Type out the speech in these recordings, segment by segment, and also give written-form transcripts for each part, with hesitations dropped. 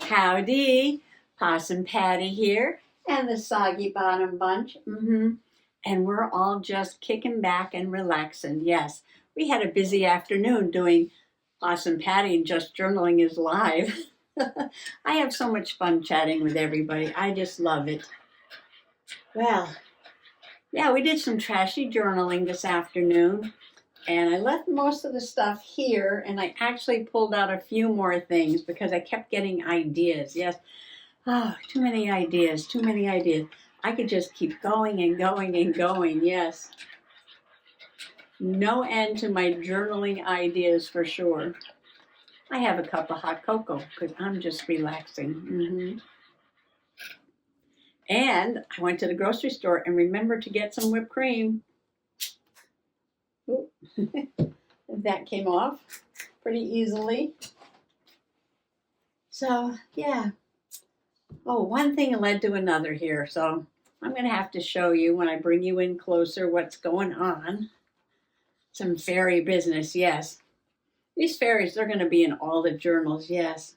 Howdy, Possum Patty here, and the Soggy Bottom Bunch. And we're all just kicking back and relaxing. Yes, we had a busy afternoon doing Possum Patty and Just Journaling is live. I have so much fun chatting with everybody. I just love it. Well, yeah, we did some trashy journaling this afternoon. And I left most of the stuff here, and I actually pulled out a few more things because I kept getting ideas. Yes. Oh, too many ideas, too many ideas. I could just keep going and going and going. Yes. No end to my journaling ideas for sure. I have a cup of hot cocoa because I'm just relaxing. And I went to the grocery store and remembered to get some whipped cream. That came off pretty easily. So, yeah. Oh, one thing led to another here. So I'm going to have to show you when I bring you in closer what's going on. Some fairy business, yes. These fairies, they're going to be in all the journals, yes.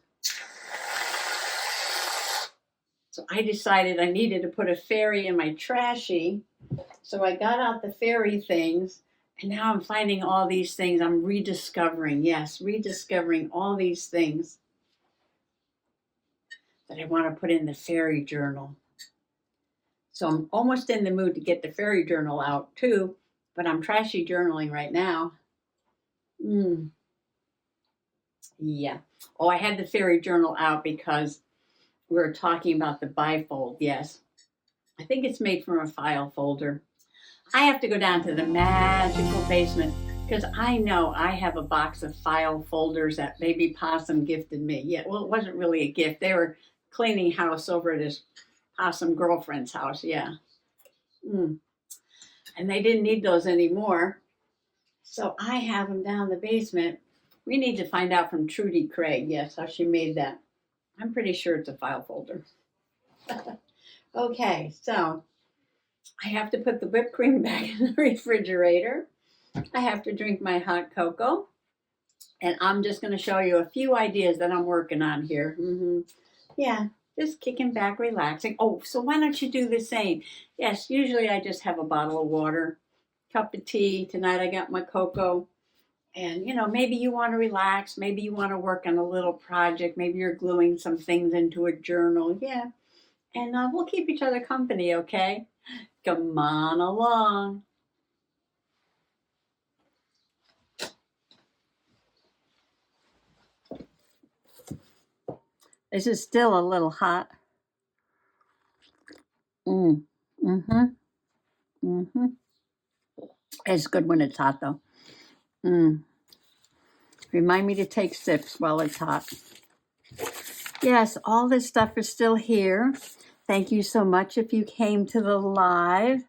So I decided I needed to put a fairy in my trashy. So I got out the fairy things. And now I'm finding all these things. I'm rediscovering, yes, rediscovering all these things that I want to put in the fairy journal. So I'm almost in the mood to get the fairy journal out too, but I'm trashy journaling right now. Yeah. Oh, I had the fairy journal out because we were talking about the bifold, yes. I think it's made from a file folder. I have to go down to the magical basement because I know I have a box of file folders that Baby Possum gifted me. Yeah, well, it wasn't really a gift. They were cleaning house over at his Possum girlfriend's house, yeah. And they didn't need those anymore. So I have them down the basement. We need to find out from Trudi Craig, yes, how she made that. I'm pretty sure it's a file folder. Okay, so I have to put the whipped cream back in the refrigerator. I have to drink my hot cocoa. And I'm just going to show you a few ideas that I'm working on here. Yeah, just kicking back, relaxing. Oh, so why don't you do the same? Yes, usually I just have a bottle of water, cup of tea. Tonight I got my cocoa. And, maybe you want to relax. Maybe you want to work on a little project. Maybe you're gluing some things into a journal. Yeah. And we'll keep each other company, okay? Come on along. This is still a little hot. It's good when it's hot, though. Remind me to take sips while it's hot. Yes, all this stuff is still here. Thank you so much if you came to the live.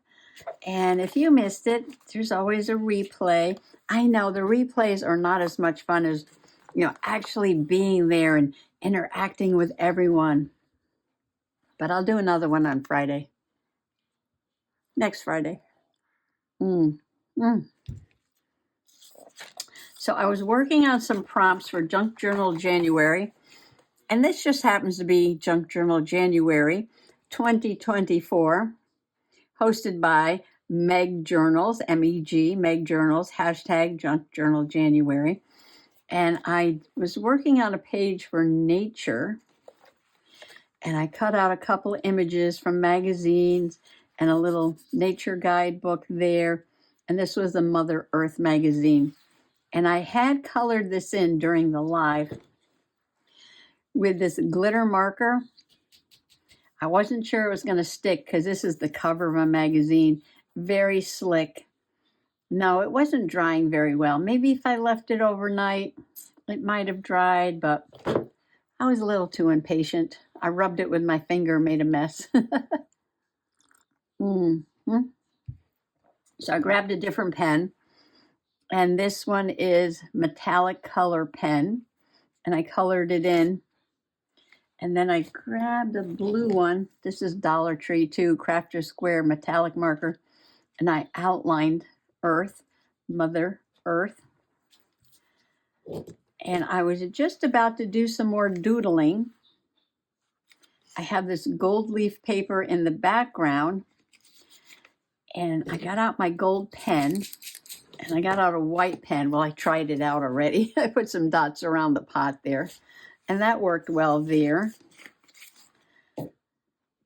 And if you missed it, there's always a replay. I know the replays are not as much fun as, actually being there and interacting with everyone. But I'll do another one on Friday. Next Friday. So I was working on some prompts for Junk Journal January. And this just happens to be Junk Journal January 2024, hosted by Meg Journals, MEG, Meg Journals, hashtag Junk Journal January. And I was working on a page for nature, and I cut out a couple of images from magazines and a little nature guidebook there. And this was the Mother Earth magazine. And I had colored this in during the live with this glitter marker. I wasn't sure it was going to stick because this is the cover of a magazine. Very slick. No, it wasn't drying very well. Maybe if I left it overnight, it might have dried, but I was a little too impatient. I rubbed it with my finger, made a mess. So I grabbed a different pen, and this one is metallic color pen, and I colored it in. And then I grabbed a blue one. This is Dollar Tree too, Crafter Square metallic marker. and I outlined Earth, Mother Earth. And I was just about to do some more doodling. I have this gold leaf paper in the background, and I got out my gold pen, and I got out a white pen. Well, I tried it out already. I put some dots around the pot there, and that worked well there.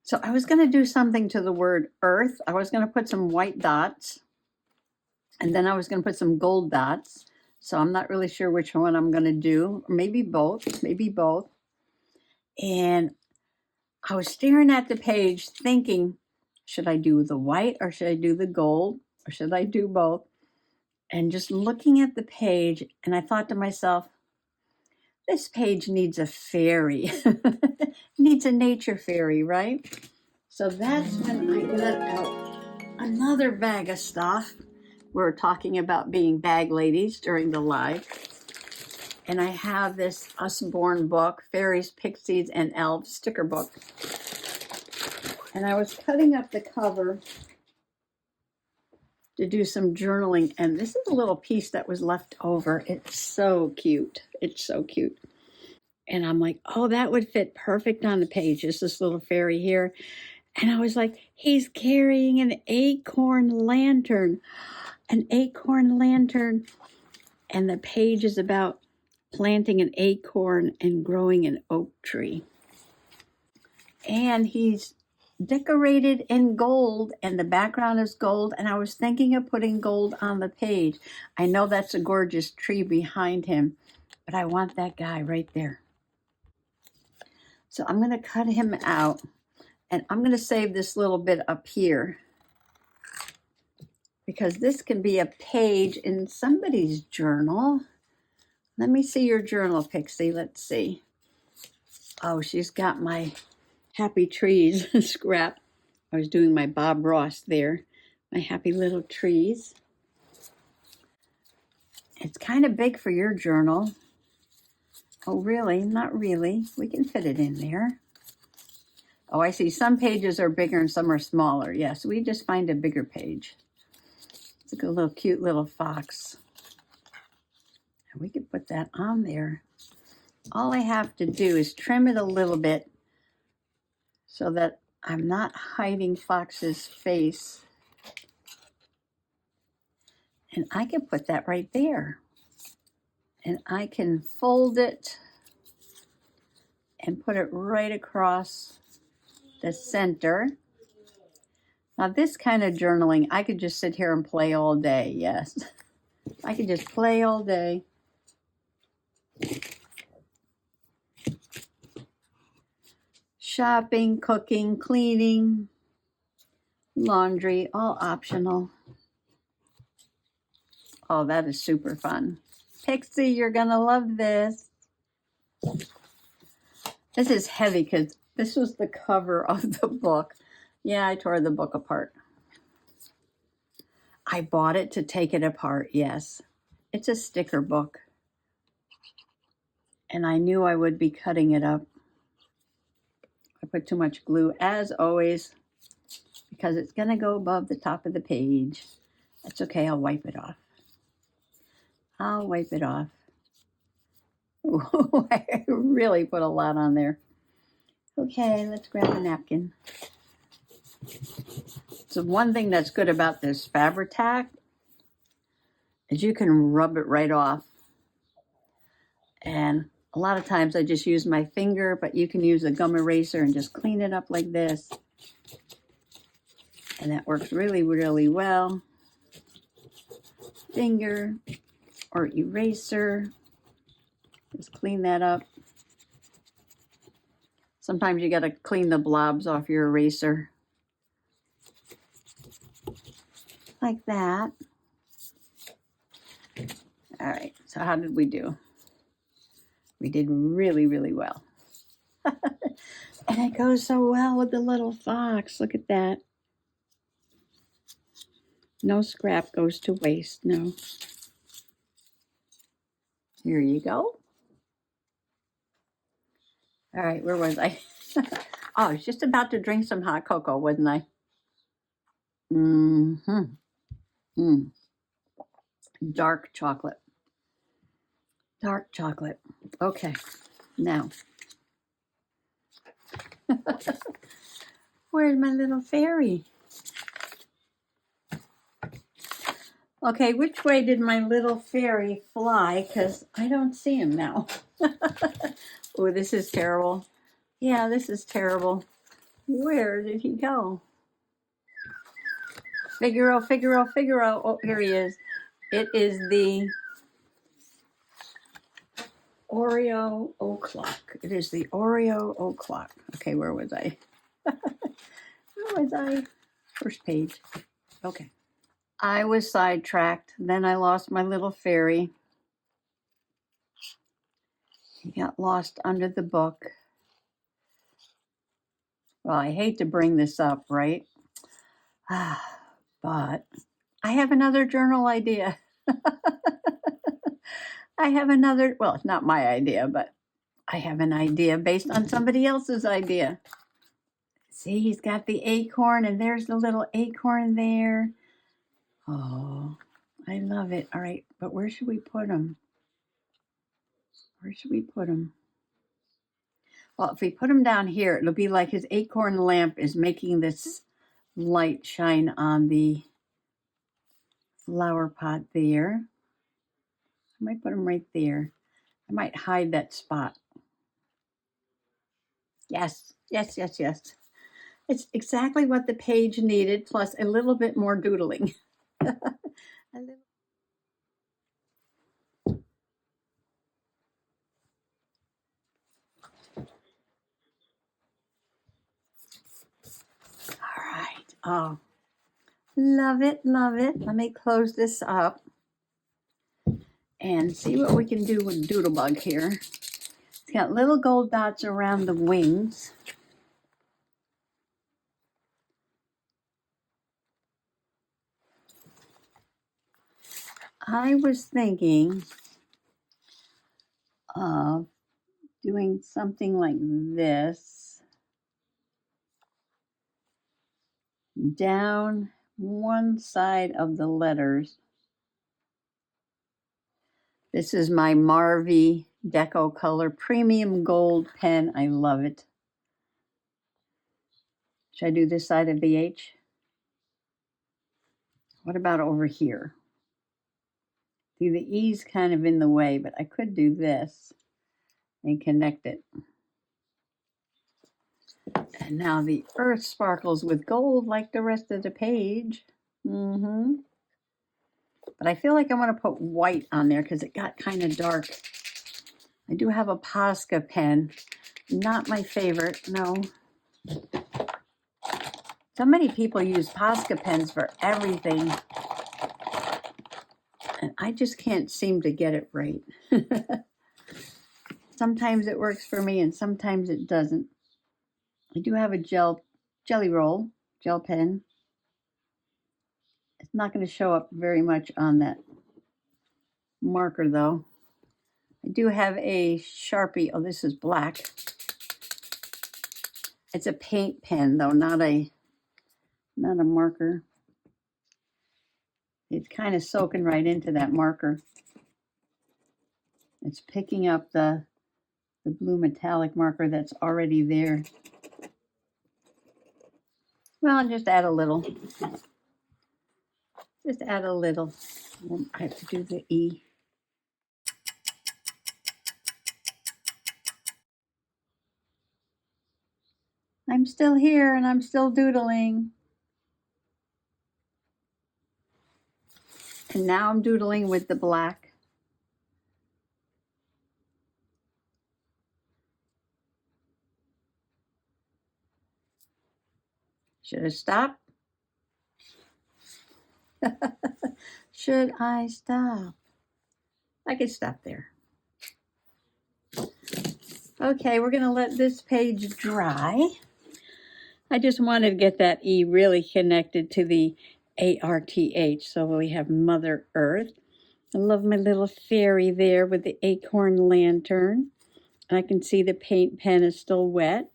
So I was going to do something to the word earth. I was going to put some white dots, and then I was going to put some gold dots. So I'm not really sure which one I'm going to do. Maybe both, maybe both. And I was staring at the page thinking, should I do the white or should I do the gold or should I do both? And just looking at the page, and I thought to myself, this page needs a fairy, needs a nature fairy, right? So that's when I got out another bag of stuff. We're talking about being bag ladies during the live. And I have this Usborne book, Fairies, Pixies, and Elves sticker book. And I was cutting up the cover to do some journaling. And this is a little piece that was left over. It's so cute. It's so cute. And I'm like, oh, that would fit perfect on the page. Just this little fairy here. And I was like, he's carrying an acorn lantern. An acorn lantern. And the page is about planting an acorn and growing an oak tree. And he's decorated in gold, and the background is gold. And I was thinking of putting gold on the page. I know that's a gorgeous tree behind him, but I want that guy right there. So I'm going to cut him out, and I'm going to save this little bit up here because this can be a page in somebody's journal. Let me see your journal, Pixie. Let's see. Oh, she's got my happy trees scrap. I was doing my Bob Ross there. My happy little trees. It's kind of big for your journal. Oh, really? Not really. We can fit it in there. Oh, I see. Some pages are bigger and some are smaller. Yes, we just find a bigger page. It's like a little cute little fox. And we could put that on there. All I have to do is trim it a little bit so that I'm not hiding Fox's face. And I can put that right there. And I can fold it and put it right across the center. Now this kind of journaling, I could just sit here and play all day. Yes, I could just play all day. Shopping, cooking, cleaning, laundry, all optional. Oh, that is super fun. Pixie, you're gonna love this. This is heavy because this was the cover of the book. Yeah, I tore the book apart. I bought it to take it apart, yes. It's a sticker book. And I knew I would be cutting it up. I put too much glue, as always, because it's going to go above the top of the page. That's okay, I'll wipe it off. I'll wipe it off. Ooh, I really put a lot on there. Okay, let's grab a napkin. So one thing that's good about this Fabri-Tac is you can rub it right off. And a lot of times I just use my finger, but you can use a gum eraser and just clean it up like this. And that works really, really well. Finger or eraser. Just clean that up. Sometimes you got to clean the blobs off your eraser. Like that. All right, so how did we do? We did really, really well. And it goes so well with the little fox. Look at that. No scrap goes to waste, no. Here you go. All right, where was I? Oh, I was just about to drink some hot cocoa, wasn't I? Mm-hmm. dark chocolate. Dark chocolate. Okay, now, where's my little fairy? Okay, which way did my little fairy fly? Because I don't see him now. Oh, this is terrible. Yeah, this is terrible. Where did he go? Figaro, Figaro, Figaro. Oh, here he is. It is the Oreo o'clock. It is the Oreo o'clock. Okay, where was I? Where was I? First page. Okay. I was sidetracked. Then I lost my little fairy. He got lost under the book. Well, I hate to bring this up, right? But I have another journal idea. I have another, well, it's not my idea, but I have an idea based on somebody else's idea. See, he's got the acorn, and there's the little acorn there. Oh, I love it. All right, but where should we put him? Where should we put him? Well, if we put him down here, it'll be like his acorn lamp is making this light shine on the flower pot there. I might put him right there. I might hide that spot. Yes, yes, yes, yes. It's exactly what the page needed, plus a little bit more doodling. All right. Oh, love it, love it. Let me close this up and see what we can do with Doodlebug here. It's got little gold dots around the wings. I was thinking of doing something like this. Down one side of the letters. This is my Marvy Deco Color Premium Gold pen. I love it. Should I do this side of the H? What about over here? See, the E's kind of in the way, but I could do this and connect it. And now the earth sparkles with gold like the rest of the page. But I feel like I want to put white on there because it got kind of dark. I do have a Posca pen. Not my favorite, no. So many people use Posca pens for everything. And I just can't seem to get it right. Sometimes it works for me and sometimes it doesn't. I do have a jelly roll, gel pen. It's not going to show up very much on that marker though. I do have a Sharpie. Oh, this is black. It's a paint pen though, not a marker. It's kind of soaking right into that marker. It's picking up the blue metallic marker that's already there. Well, I'll just add a little. Just add a little. I have to do the E. I'm still here and I'm still doodling. And now I'm doodling with the black. Should I stop? Should I stop? I could stop there. Okay, we're going to let this page dry. I just wanted to get that E really connected to the ARTH. So we have Mother Earth. I love my little fairy there with the acorn lantern. I can see the paint pen is still wet.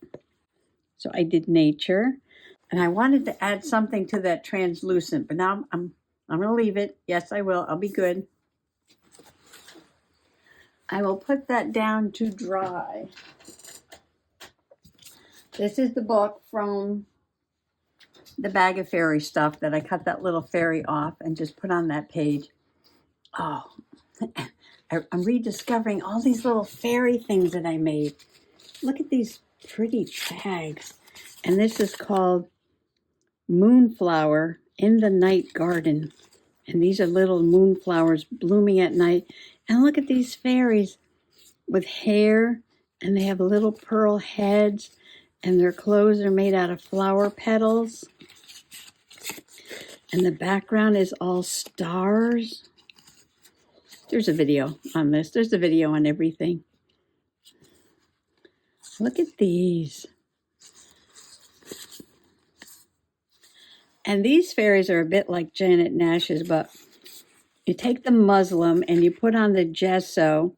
So I did nature. And I wanted to add something to that translucent, but now I'm going to leave it. Yes, I will. I'll be good. I will put that down to dry. This is the book from the bag of fairy stuff that I cut that little fairy off and just put on that page. Oh, I'm rediscovering all these little fairy things that I made. Look at these pretty bags. And this is called Moonflower in the Night Garden. And these are little moonflowers blooming at night. And look at these fairies with hair, and they have little pearl heads, and their clothes are made out of flower petals. And the background is all stars. There's a video on this. There's a video on everything. Look at these. And these fairies are a bit like Janet Nash's, but you take the muslin and you put on the gesso,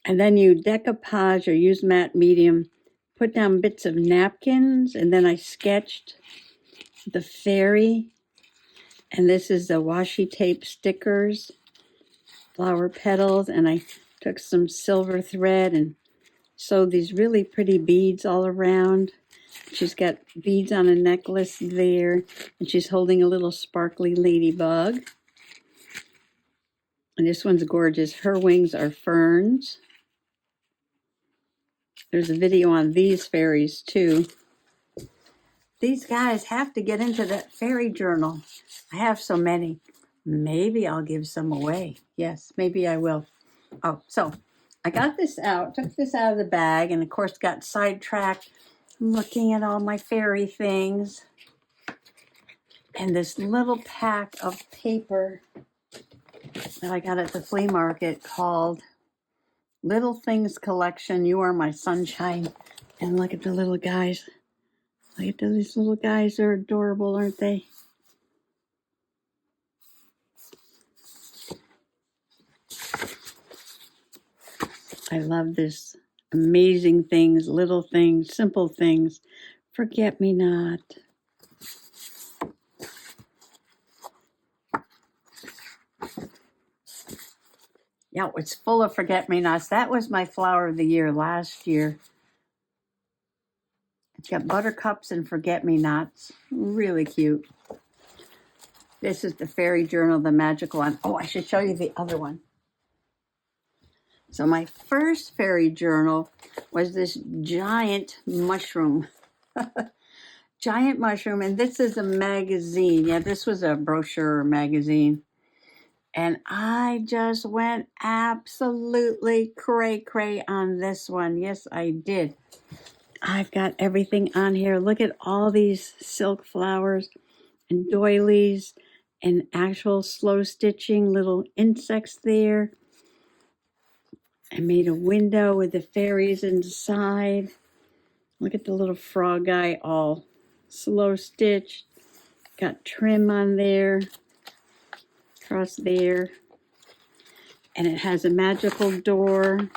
and then you decoupage or use matte medium, put down bits of napkins, and then I sketched the fairy. And this is the washi tape stickers, flower petals, and I took some silver thread and sewed these really pretty beads all around. She's got beads on a necklace there, and she's holding a little sparkly ladybug. And this one's gorgeous. Her wings are ferns. There's a video on these fairies too. These guys have to get into that fairy journal. I have so many. Maybe I'll give some away. Yes, maybe I will. Oh, so I got this out, took this out of the bag, and of course got sidetracked looking at all my fairy things. And this little pack of paper that I got at the flea market called Little Things Collection, You Are My Sunshine. And look at the little guys. Look at these little guys. They're adorable, aren't they? I love this. Amazing things, little things, simple things. Forget me not. Yeah, it's full of forget-me-nots. That was my flower of the year last year. It's got buttercups and forget-me-nots. Really cute. This is the fairy journal, the magical one. Oh, I should show you the other one. So my first fairy journal was this giant mushroom. Giant mushroom, and this is a magazine. Yeah, this was a brochure or magazine. And I just went absolutely cray-cray on this one. Yes, I did. I've got everything on here. Look at all these silk flowers and doilies and actual slow stitching, little insects there. I made a window with the fairies inside. Look at the little frog guy, all slow stitched. Got trim on there, across there. And it has a magical door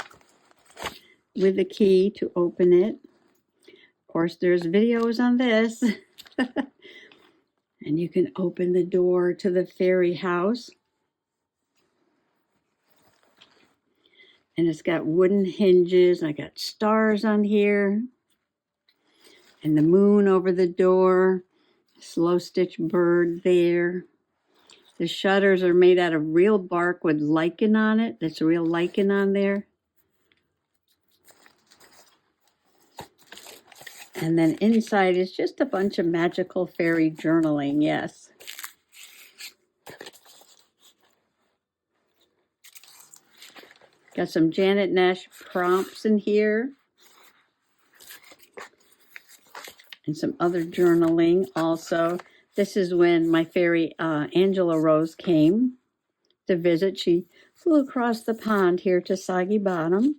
with a key to open it. Of course, there's videos on this. And you can open the door to the fairy house. And it's got wooden hinges. I got stars on here. And the moon over the door. Slow stitch bird there. The shutters are made out of real bark with lichen on it. That's real lichen on there. And then inside is just a bunch of magical fairy journaling, yes. Got some Janet Nash prompts in here. And some other journaling also. This is when my fairy Angela Rose came to visit. She flew across the pond here to Soggy Bottom.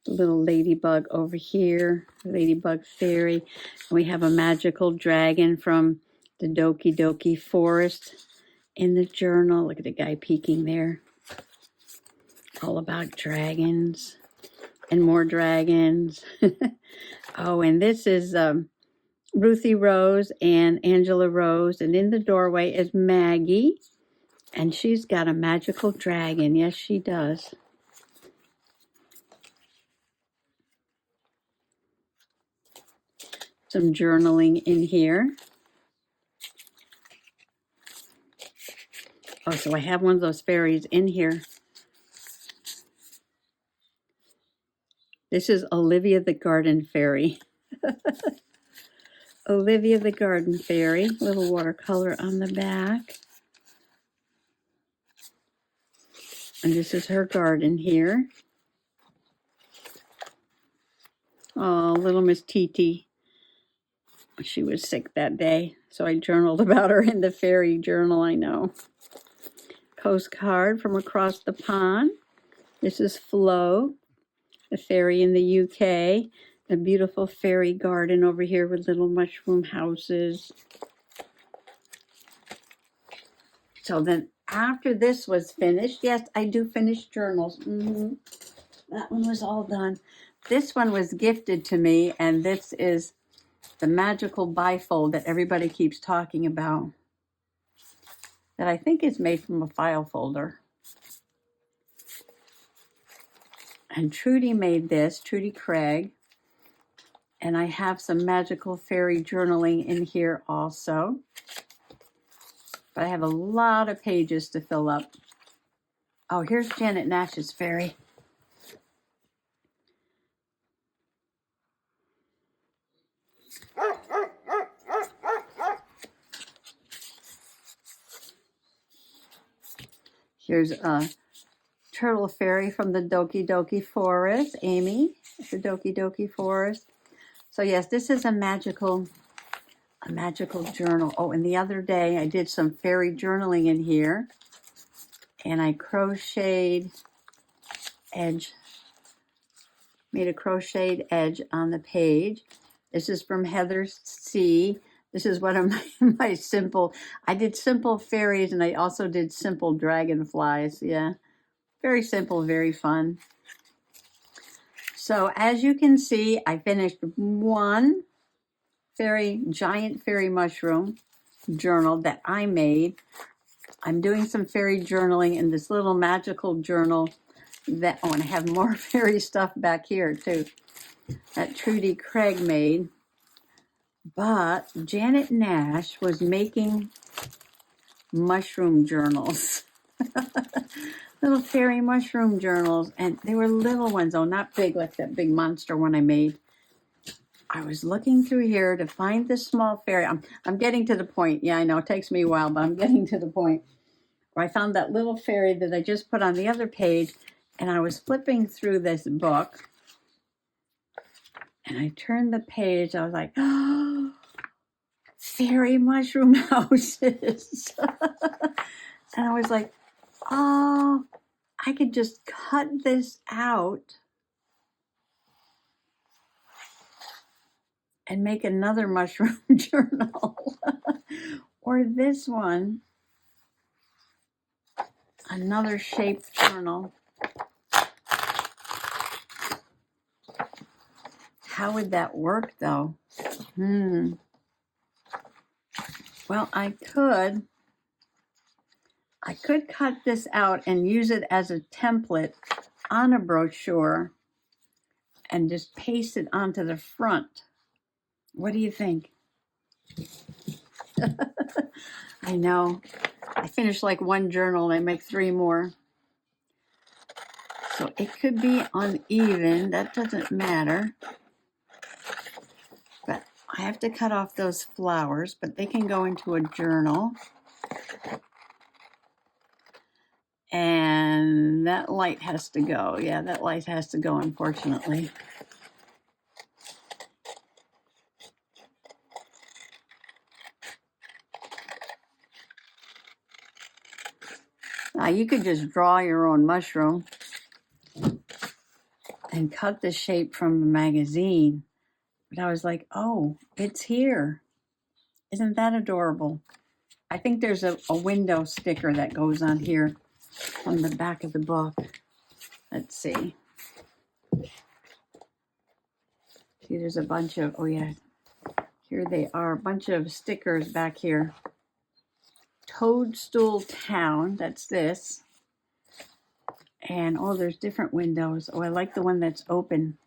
Little ladybug over here, ladybug fairy. And we have a magical dragon from the Doki Doki forest in the journal. Look at the guy peeking there. All about dragons and more dragons. Oh, and this is Ruthie Rose and Angela Rose. And in the doorway is Maggie. And she's got a magical dragon. Yes, she does. Some journaling in here. Oh, so I have one of those fairies in here. This is Olivia the Garden Fairy. Olivia the Garden Fairy. Little watercolor on the back. And this is her garden here. Oh, little Miss Titi. She was sick that day, so I journaled about her in the fairy journal, I know. Postcard from across the pond. This is Flo, the fairy in the UK. A beautiful fairy garden over here with little mushroom houses. So then after this was finished, yes, I do finish journals. That one was all done. This one was gifted to me, and this is the magical bifold that everybody keeps talking about, that I think is made from a file folder. And Trudi made this, Trudi Craig. And I have some magical fairy journaling in here also. But I have a lot of pages to fill up. Oh, here's Janet Nash's fairy. Here's a turtle fairy from the Doki Doki Forest, Amy, the Doki Doki Forest. So yes, this is a magical journal. Oh, and the other day I did some fairy journaling in here, and I crocheted edge, made a crocheted edge on the page. This is from Heather C. This is one of my simple, I did simple fairies, and I also did simple dragonflies. Yeah, very simple, very fun. So as you can see, I finished one giant fairy mushroom journal that I made. I'm doing some fairy journaling in this little magical journal that, oh, and I have more fairy stuff back here too, that Trudi Craig made. But Janet Nash was making mushroom journals. Little fairy mushroom journals, and they were little ones, oh, not big like that big monster one I made. I was looking through here to find this small fairy. I'm getting to the point. Yeah, I know it takes me a while, but I'm getting to the point where I found that little fairy that I just put on the other page, and I was flipping through this book, and I turned the page. I was like, oh, fairy mushroom houses. And I was like, oh, I could just cut this out and make another mushroom journal. Or this one, another shaped journal. How would that work though? Well, I could cut this out and use it as a template on a brochure and just paste it onto the front. What do you think? I know. I finished like one journal and I make 3 more. So it could be uneven. That doesn't matter. But I have to cut off those flowers, but they can go into a journal. And that light has to go. Yeah, that light has to go, unfortunately. Now, you could just draw your own mushroom and cut the shape from a magazine. But I was like, oh, it's here. Isn't that adorable? I think there's a window sticker that goes on here on the back of the book. Let's see. See, there's a bunch of, oh yeah, Here they are, a bunch of stickers back here. Toadstool Town, that's this. And oh, there's different windows. Oh, I like the one that's open.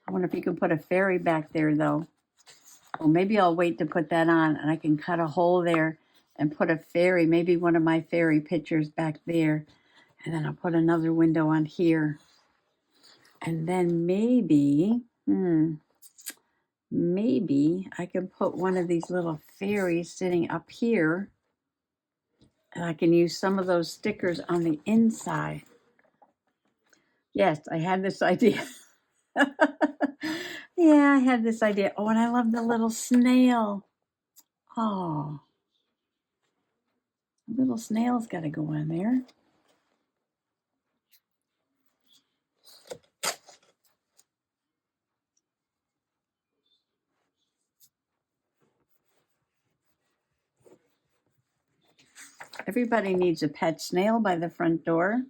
I wonder if you can put a fairy back there though. Well, maybe I'll wait to put that on and I can cut a hole there and put a fairy, maybe one of my fairy pictures back there. And then I'll put another window on here. And then maybe, maybe I can put one of these little fairies sitting up here. And I can use some of those stickers on the inside. Yes, I had this idea. Yeah, I had this idea. Oh, and I love the little snail. Oh, the little snail's got to go on there. Everybody needs a pet snail by the front door.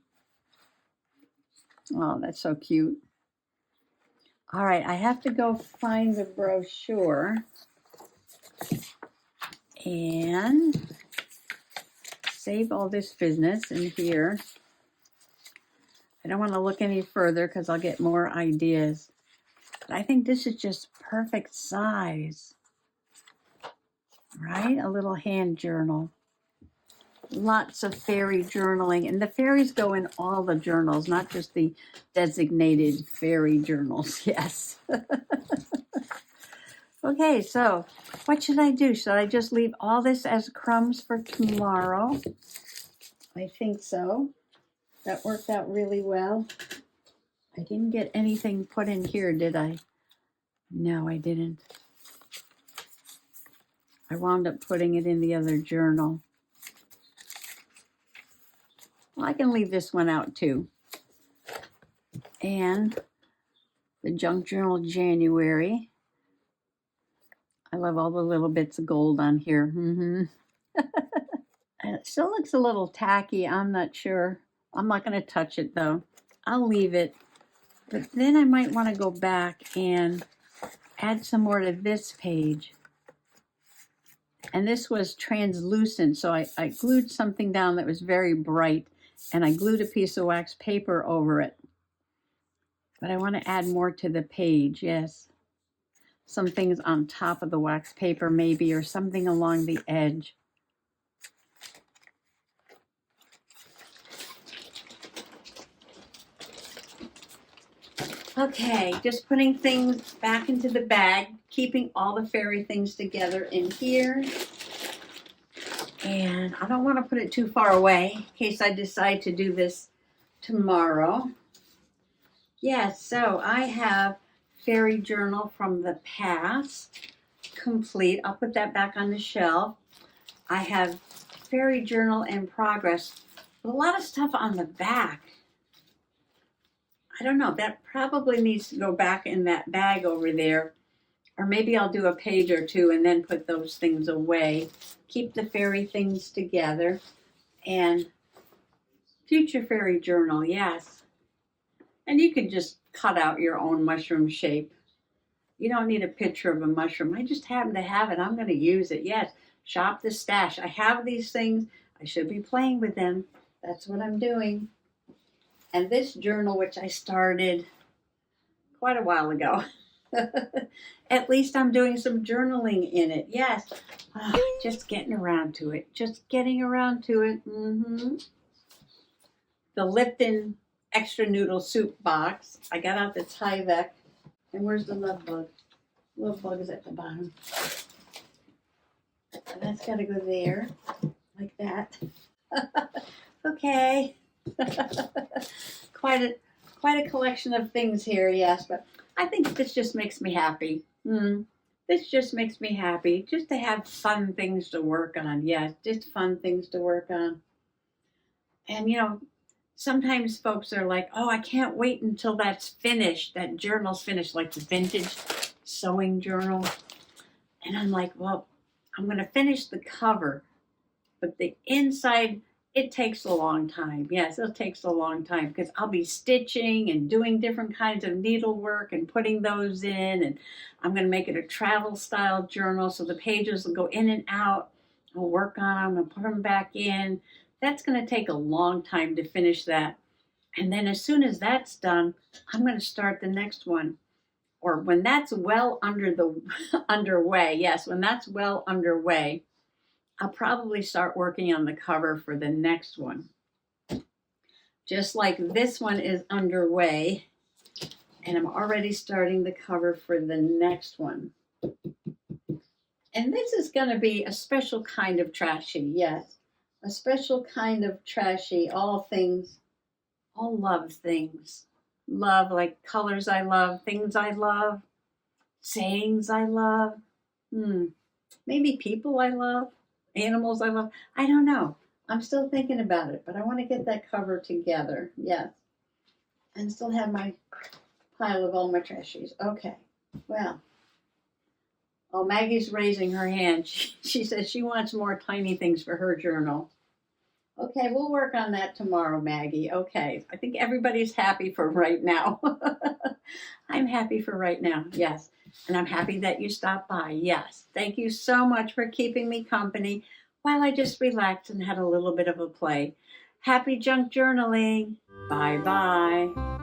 Oh, that's so cute. All right, I have to go find the brochure and save all this business in here. I don't want to look any further because I'll get more ideas. But I think this is just perfect size, right? A little hand journal. Lots of fairy journaling. And the fairies go in all the journals, not just the designated fairy journals. Yes. Okay, so what should I do? Should I just leave all this as crumbs for tomorrow? I think so. That worked out really well. I didn't get anything put in here, did I? No, I didn't. I wound up putting it in the other journal. Well, I can leave this one out too. And the Junk Journal January. I love all the little bits of gold on here. And it still looks a little tacky. I'm not sure. I'm not going to touch it though. I'll leave it. But then I might want to go back and add some more to this page. And this was translucent, so I glued something down that was very bright, and I glued a piece of wax paper over it. But I want to add more to the page, yes. Some things on top of the wax paper maybe, or something along the edge. Okay, just putting things back into the bag, keeping all the fairy things together in here. And I don't want to put it too far away in case I decide to do this tomorrow. Yes, so I have Fairy Journal from the Past complete. I'll put that back on the shelf. I have Fairy Journal in Progress. A lot of stuff on the back. I don't know, that probably needs to go back in that bag over there. Or maybe I'll do a page or two and then put those things away. Keep the fairy things together. And future fairy journal, yes. And you can just cut out your own mushroom shape. You don't need a picture of a mushroom. I just happen to have it. I'm going to use it. Yes, shop the stash. I have these things. I should be playing with them. That's what I'm doing. And this journal, which I started quite a while ago, at least I'm doing some journaling in it. Yes, just getting around to it. Just getting around to it. The Lipton extra noodle soup box. I got out the Tyvek. And where's the love bug? Love bug is at the bottom. So that's got to go there, like that. Okay. Quite a collection of things here, yes, but I think this just makes me happy. This just makes me happy, just to have fun things to work on. Yes, just fun things to work on. And you know, sometimes folks are like, oh, I can't wait until that's finished, that journal's finished, like the vintage sewing journal. And I'm like, well, I'm going to finish the cover, but the inside It takes a long time. Yes, it takes a long time because I'll be stitching and doing different kinds of needlework and putting those in. And I'm going to make it a travel style journal so the pages will go in and out. I'll work on them and put them back in. That's going to take a long time to finish that. And then as soon as that's done, I'm going to start the next one. Or when that's well underway, yes, when that's well underway, I'll probably start working on the cover for the next one. Just like this one is underway, and I'm already starting the cover for the next one. And this is going to be a special kind of trashy, yes, a special kind of trashy, all love things. Love, like colors I love, things I love, sayings I love, maybe people I love, animals I love. I don't know. I'm still thinking about it, but I want to get that cover together. Yes. And still have my pile of all my trashies. Okay. Well. Oh, Maggie's raising her hand. She says she wants more tiny things for her journal. Okay, we'll work on that tomorrow, Maggie. Okay. I think everybody's happy for right now. I'm happy for right now. Yes. And I'm happy that you stopped by. Yes. Thank you so much for keeping me company while I just relaxed and had a little bit of a play. Happy junk journaling. Bye bye.